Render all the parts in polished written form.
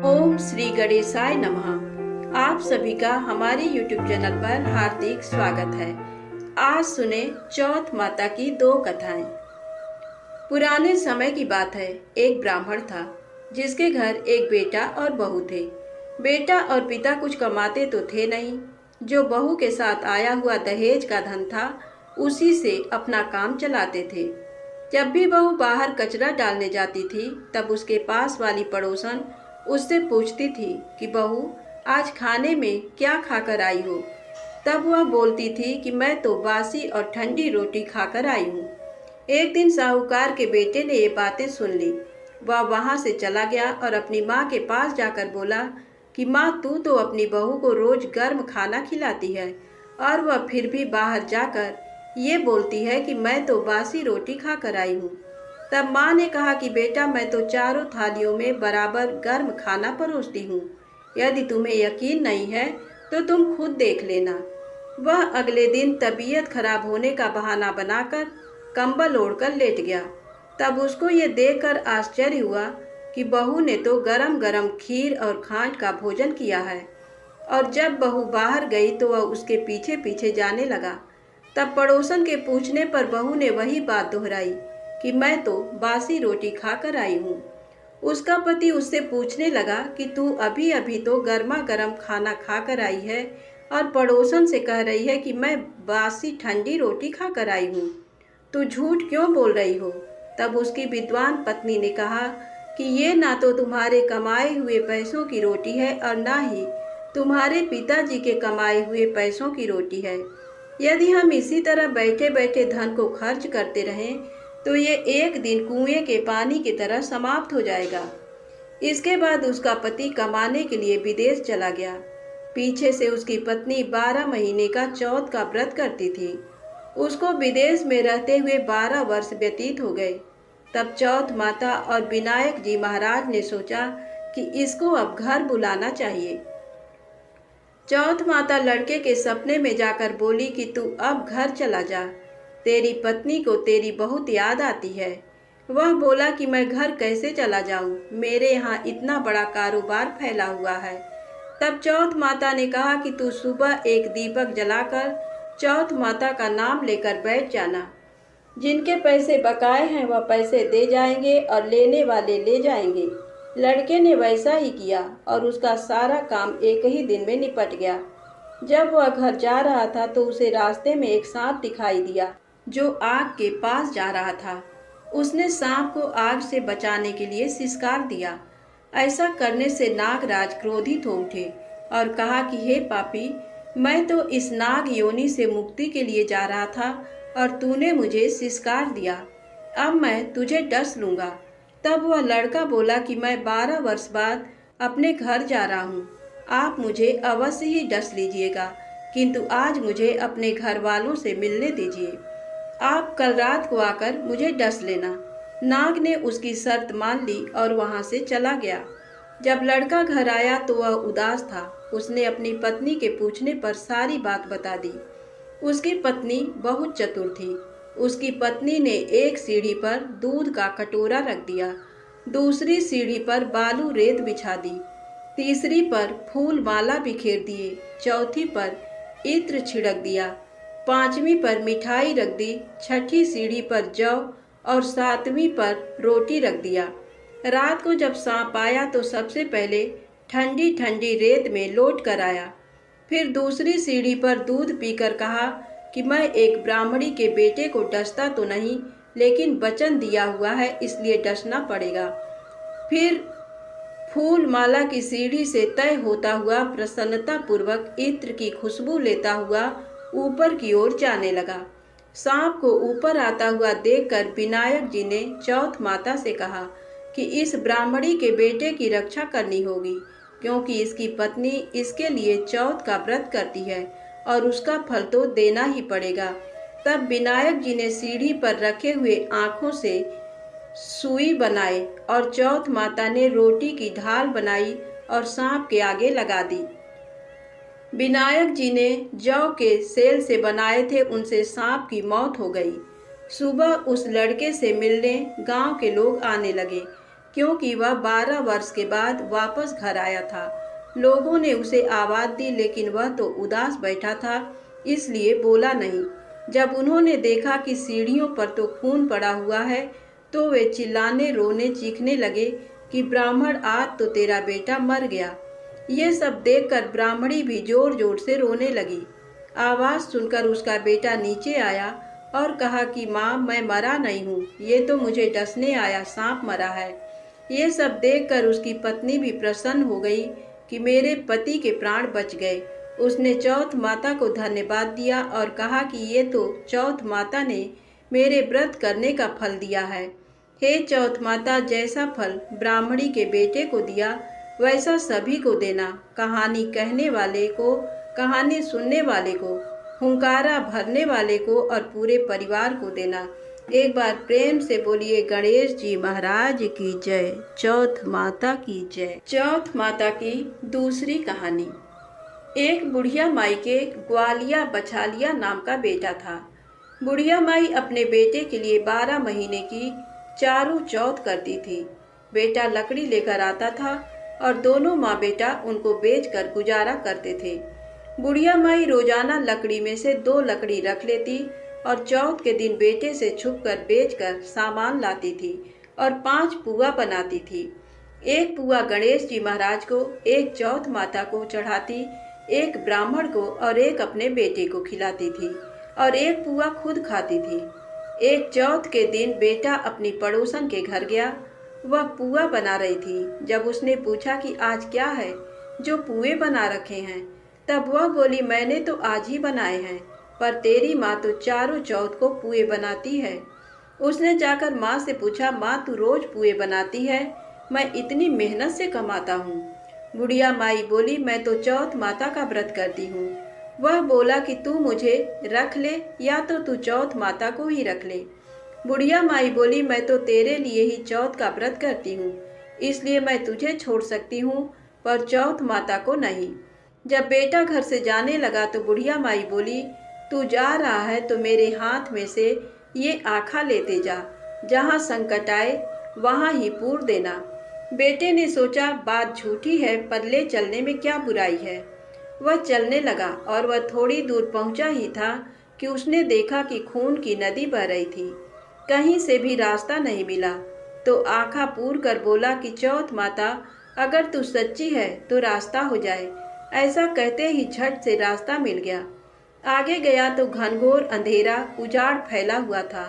ओम श्री गणेशाय नमः। आप सभी का हमारे YouTube चैनल पर हार्दिक स्वागत है। आज सुने चौथ माता की दो कथाएं। पुराने समय की बात है। एक ब्राह्मण था जिसके घर एक बेटा और बहू थे। बेटा और पिता कुछ कमाते तो थे नहीं। जो बहू के साथ आया हुआ दहेज का धन था उसी से अपना काम चलाते थे। जब भी बहू बाहर कचरा डालने जाती थी तब उसके पास वाली पड़ोसन उससे पूछती थी कि बहू आज खाने में क्या खाकर आई हो। तब वह बोलती थी कि मैं तो बासी और ठंडी रोटी खाकर आई हूँ। एक दिन साहूकार के बेटे ने ये बातें सुन ली। वह वहाँ से चला गया और अपनी माँ के पास जाकर बोला कि माँ तू तो अपनी बहू को रोज गर्म खाना खिलाती है और वह फिर भी बाहर जाकर ये बोलती है कि मैं तो बासी रोटी खाकर आई हूँ। तब माँ ने कहा कि बेटा मैं तो चारों थालियों में बराबर गर्म खाना परोसती हूँ। यदि तुम्हें यकीन नहीं है तो तुम खुद देख लेना। वह अगले दिन तबीयत खराब होने का बहाना बनाकर कंबल ओढ़कर लेट गया। तब उसको ये देखकर आश्चर्य हुआ कि बहू ने तो गरम गरम खीर और खांड का भोजन किया है। और जब बहू बाहर गई तो वह उसके पीछे पीछे जाने लगा। तब पड़ोसन के पूछने पर बहू ने वही बात दोहराई कि मैं तो बासी रोटी खाकर आई हूँ। उसका पति उससे पूछने लगा कि तू अभी अभी तो गर्मा गर्म खाना खाकर आई है और पड़ोसन से कह रही है कि मैं बासी ठंडी रोटी खाकर आई हूँ। तू झूठ क्यों बोल रही हो? तब उसकी विद्वान पत्नी ने कहा कि ये ना तो तुम्हारे कमाए हुए पैसों की रोटी है और ना ही तुम्हारे पिताजी के कमाए हुए पैसों की रोटी है। यदि हम इसी तरह बैठे बैठे धन को खर्च करते रहें तो ये एक दिन कुएं के पानी की तरह समाप्त हो जाएगा। इसके बाद उसका पति कमाने के लिए विदेश चला गया। पीछे से उसकी पत्नी 12 महीने का चौथ का व्रत करती थी। उसको विदेश में रहते हुए 12 वर्ष व्यतीत हो गए। तब चौथ माता और विनायक जी महाराज ने सोचा कि इसको अब घर बुलाना चाहिए। चौथ माता लड़के के सपने में जाकर बोली कि तू अब घर चला जा, तेरी पत्नी को तेरी बहुत याद आती है। वह बोला कि मैं घर कैसे चला जाऊं, मेरे यहाँ इतना बड़ा कारोबार फैला हुआ है। तब चौथ माता ने कहा कि तू सुबह एक दीपक जलाकर चौथ माता का नाम लेकर बैठ जाना। जिनके पैसे बकाए हैं वह पैसे दे जाएंगे और लेने वाले ले जाएंगे। लड़के ने वैसा ही किया और उसका सारा काम एक ही दिन में निपट गया। जब वह घर जा रहा था तो उसे रास्ते में एक सांप दिखाई दिया जो आग के पास जा रहा था। उसने सांप को आग से बचाने के लिए सिसकार दिया। ऐसा करने से नागराज क्रोधित हो उठे और कहा कि हे पापी, मैं तो इस नाग योनि से मुक्ति के लिए जा रहा था और तूने मुझे सिसकार दिया। अब मैं तुझे डस लूँगा। तब वह लड़का बोला कि मैं 12 वर्ष बाद अपने घर जा रहा हूँ। आप मुझे अवश्य ही डस लीजिएगा, किंतु आज मुझे अपने घर वालों से मिलने दीजिए। आप कल रात को आकर मुझे डस लेना। नाग ने उसकी शर्त मान ली और वहाँ से चला गया। जब लड़का घर आया तो वह उदास था। उसने अपनी पत्नी के पूछने पर सारी बात बता दी। उसकी पत्नी बहुत चतुर थी। उसकी पत्नी ने एक सीढ़ी पर दूध का कटोरा रख दिया, दूसरी सीढ़ी पर बालू रेत बिछा दी, तीसरी पर फूल माला बिखेर दिए, चौथी पर इत्र छिड़क दिया, पांचवी पर मिठाई रख दी, छठी सीढ़ी पर जौ और सातवीं पर रोटी रख दिया। रात को जब सांप आया तो सबसे पहले ठंडी ठंडी रेत में लौट कर आया। फिर दूसरी सीढ़ी पर दूध पीकर कहा कि मैं एक ब्राह्मणी के बेटे को डसता तो नहीं, लेकिन वचन दिया हुआ है इसलिए डसना पड़ेगा। फिर फूल माला की सीढ़ी से तय होता हुआ प्रसन्नता पूर्वक इत्र की खुशबू लेता हुआ ऊपर की ओर जाने लगा। सांप को ऊपर आता हुआ देखकर विनायक जी ने चौथ माता से कहा कि इस ब्राह्मणी के बेटे की रक्षा करनी होगी, क्योंकि इसकी पत्नी इसके लिए चौथ का व्रत करती है और उसका फल तो देना ही पड़ेगा। तब विनायक जी ने सीढ़ी पर रखे हुए आँखों से सुई बनाए और चौथ माता ने रोटी की ढाल बनाई और सांप के आगे लगा दी। विनायक जी ने जौ के सेल से बनाए थे, उनसे सांप की मौत हो गई। सुबह उस लड़के से मिलने गांव के लोग आने लगे। क्योंकि वह 12 वर्ष के बाद वापस घर आया था। लोगों ने उसे आवाज दी, लेकिन वह तो उदास बैठा था, इसलिए बोला नहीं। जब उन्होंने देखा कि सीढ़ियों पर तो खून पड़ा हुआ है, तो वे चिल्लाने, रोने, चीखने लगे कि ब्राह्मण, आज तो तेरा बेटा मर गया। ये सब देखकर ब्राह्मणी भी जोर जोर से रोने लगी। आवाज सुनकर उसका बेटा नीचे आया और कहा कि माँ, मैं मरा नहीं हूँ, ये तो मुझे डसने आया सांप मरा है। ये सब देखकर उसकी पत्नी भी प्रसन्न हो गई कि मेरे पति के प्राण बच गए। उसने चौथ माता को धन्यवाद दिया और कहा कि ये तो चौथ माता ने मेरे व्रत करने का फल दिया है। हे चौथ माता, जैसा फल ब्राह्मणी के बेटे को दिया, वैसा सभी को देना। कहानी कहने वाले को, कहानी सुनने वाले को, हुंकारा भरने वाले को और पूरे परिवार को देना। एक बार प्रेम से बोलिए गणेश जी महाराज की जय, चौथ माता की जय। चौथ माता की दूसरी कहानी। एक बुढ़िया माई के ग्वालिया बछालिया नाम का बेटा था। बुढ़िया माई अपने बेटे के लिए 12 महीने की चारों चौथ करती थी। बेटा लकड़ी लेकर आता था और दोनों माँ बेटा उनको बेचकर गुजारा करते थे। बुढ़िया माई रोजाना लकड़ी में से 2 लकड़ी रख लेती और चौथ के दिन बेटे से छुपकर बेचकर सामान लाती थी और 5 पुआ बनाती थी। एक पुआ गणेश जी महाराज को, एक चौथ माता को चढ़ाती, एक ब्राह्मण को और एक अपने बेटे को खिलाती थी और एक पुआ खुद खाती थी। एक चौथ के दिन बेटा अपनी पड़ोसन के घर गया। वह पुआ बना रही थी। जब उसने पूछा कि आज क्या है जो पुए बना रखे हैं, तब वह बोली, मैंने तो आज ही बनाए हैं, पर तेरी माँ तो चारों चौथ को पुए बनाती है। उसने जाकर माँ से पूछा, माँ तू रोज पुए बनाती है, मैं इतनी मेहनत से कमाता हूँ। बुढ़िया माई बोली, मैं तो चौथ माता का व्रत करती हूँ। वह बोला कि तू मुझे रख ले या तो तू चौथ माता को ही रख ले। बुढ़िया माई बोली, मैं तो तेरे लिए ही चौथ का व्रत करती हूँ, इसलिए मैं तुझे छोड़ सकती हूँ, पर चौथ माता को नहीं। जब बेटा घर से जाने लगा तो बुढ़िया माई बोली, तू जा रहा है तो मेरे हाथ में से ये आखा लेते जा, जहाँ संकट आए वहाँ ही पूर देना। बेटे ने सोचा, बात झूठी है, पर ले चलने में क्या बुराई है। वह चलने लगा और वह थोड़ी दूर पहुँचा ही था कि उसने देखा कि खून की नदी बह रही थी। कहीं से भी रास्ता नहीं मिला, तो आँखा पूर कर बोला कि चौथ माता, अगर तू सच्ची है तो रास्ता हो जाए। ऐसा कहते ही झट से रास्ता मिल गया। आगे गया तो घनघोर अंधेरा, उजाड़ फैला हुआ था।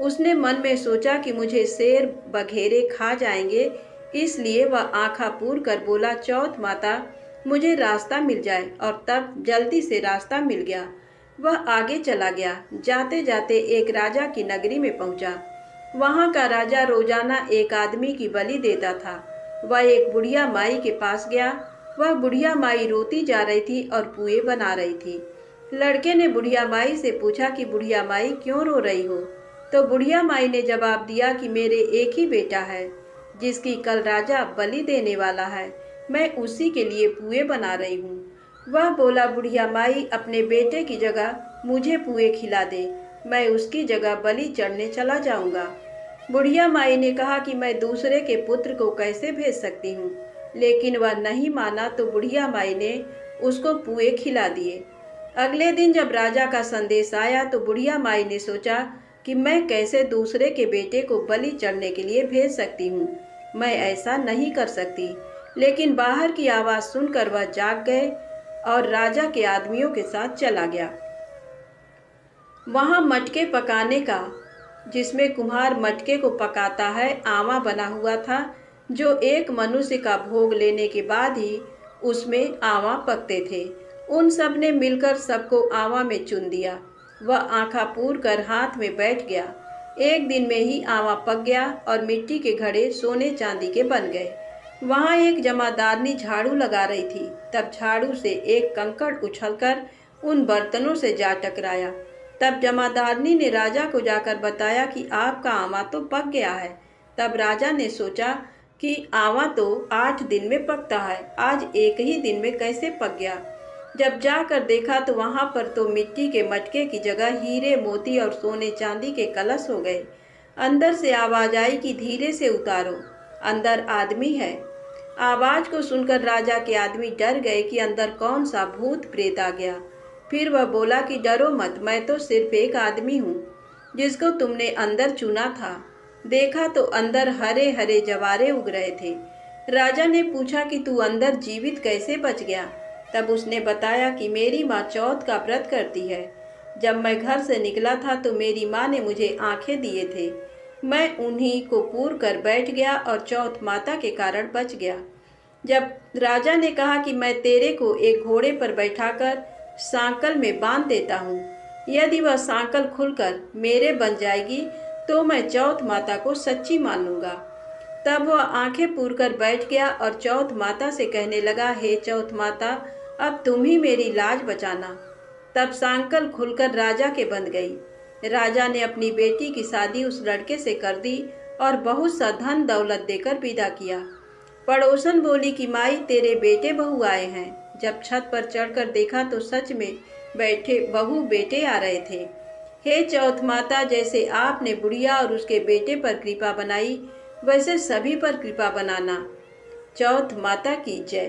उसने मन में सोचा कि मुझे शेर बघेरे खा जाएंगे, इसलिए वह आँखा पूर कर बोला, चौथ माता मुझे रास्ता मिल जाए, और तब जल्दी से रास्ता मिल गया। वह आगे चला गया। जाते जाते एक राजा की नगरी में पहुंचा। वहां का राजा रोजाना एक आदमी की बलि देता था। वह एक बुढ़िया माई के पास गया। वह बुढ़िया माई रोती जा रही थी और पुए बना रही थी। लड़के ने बुढ़िया माई से पूछा कि बुढ़िया माई क्यों रो रही हो? तो बुढ़िया माई ने जवाब दिया कि मेरे एक ही बेटा है, जिसकी कल राजा बलि देने वाला है, मैं उसी के लिए पुए बना रही हूँ। वह बोला, बुढ़िया माई अपने बेटे की जगह मुझे पुए खिला दे, मैं उसकी जगह बलि चढ़ने चला जाऊंगा। बुढ़िया माई ने कहा कि मैं दूसरे के पुत्र को कैसे भेज सकती हूँ, लेकिन वह नहीं माना, तो बुढ़िया माई ने उसको पुए खिला दिए। अगले दिन जब राजा का संदेश आया तो बुढ़िया माई ने सोचा कि मैं कैसे दूसरे के बेटे को बलि चढ़ने के लिए भेज सकती हूँ, मैं ऐसा नहीं कर सकती। लेकिन बाहर की आवाज़ सुनकर वह जाग गए और राजा के आदमियों के साथ चला गया। वहाँ मटके पकाने का, जिसमें कुम्हार मटके को पकाता है, आवा बना हुआ था, जो एक मनुष्य का भोग लेने के बाद ही उसमें आवा पकते थे। उन सब ने मिलकर सबको आवा में चुन दिया। वह आँखा पूर कर हाथ में बैठ गया। एक दिन में ही आवा पक गया और मिट्टी के घड़े सोने चांदी के बन गए। वहाँ एक जमादारनी झाड़ू लगा रही थी। तब झाड़ू से एक कंकड़ उछलकर उन बर्तनों से जा टकराया। तब जमादारनी ने राजा को जाकर बताया कि आपका आवा तो पक गया है। तब राजा ने सोचा कि आवा तो 8 दिन में पकता है, आज एक ही दिन में कैसे पक गया। जब जाकर देखा तो वहाँ पर तो मिट्टी के मटके की जगह हीरे, मोती और सोने चांदी के कलश हो गए। अंदर से आवाज आई कि धीरे से उतारो। अंदर आदमी है। आवाज को सुनकर राजा के आदमी डर गए कि अंदर कौन सा भूत प्रेत आ गया। फिर वह बोला कि डरो मत, मैं तो सिर्फ एक आदमी हूँ जिसको तुमने अंदर चुना था। देखा तो अंदर हरे हरे जवारे उग रहे थे। राजा ने पूछा कि तू अंदर जीवित कैसे बच गया। तब उसने बताया कि मेरी माँ चौथ का व्रत करती है। जब मैं घर से निकला था तो मेरी माँ ने मुझे आंखें दिए थे। मैं उन्हीं को पूर कर बैठ गया और चौथ माता के कारण बच गया। जब राजा ने कहा कि मैं तेरे को एक घोड़े पर बैठाकर सांकल में बांध देता हूँ, यदि वह सांकल खुलकर मेरे बन जाएगी तो मैं चौथ माता को सच्ची मान लूंगा। तब वह आंखें पूर कर बैठ गया और चौथ माता से कहने लगा, हे चौथ माता, अब तुम ही मेरी लाज बचाना। तब सांकल खुलकर राजा के बंध गई। राजा ने अपनी बेटी की शादी उस लड़के से कर दी और बहुत सा धन दौलत देकर विदा किया। पड़ोसन बोली कि माई, तेरे बेटे बहू आए हैं। जब छत पर चढ़कर देखा तो सच में बैठे बहू बेटे आ रहे थे। हे चौथ माता, जैसे आपने बुढ़िया और उसके बेटे पर कृपा बनाई, वैसे सभी पर कृपा बनाना। चौथ माता की जय।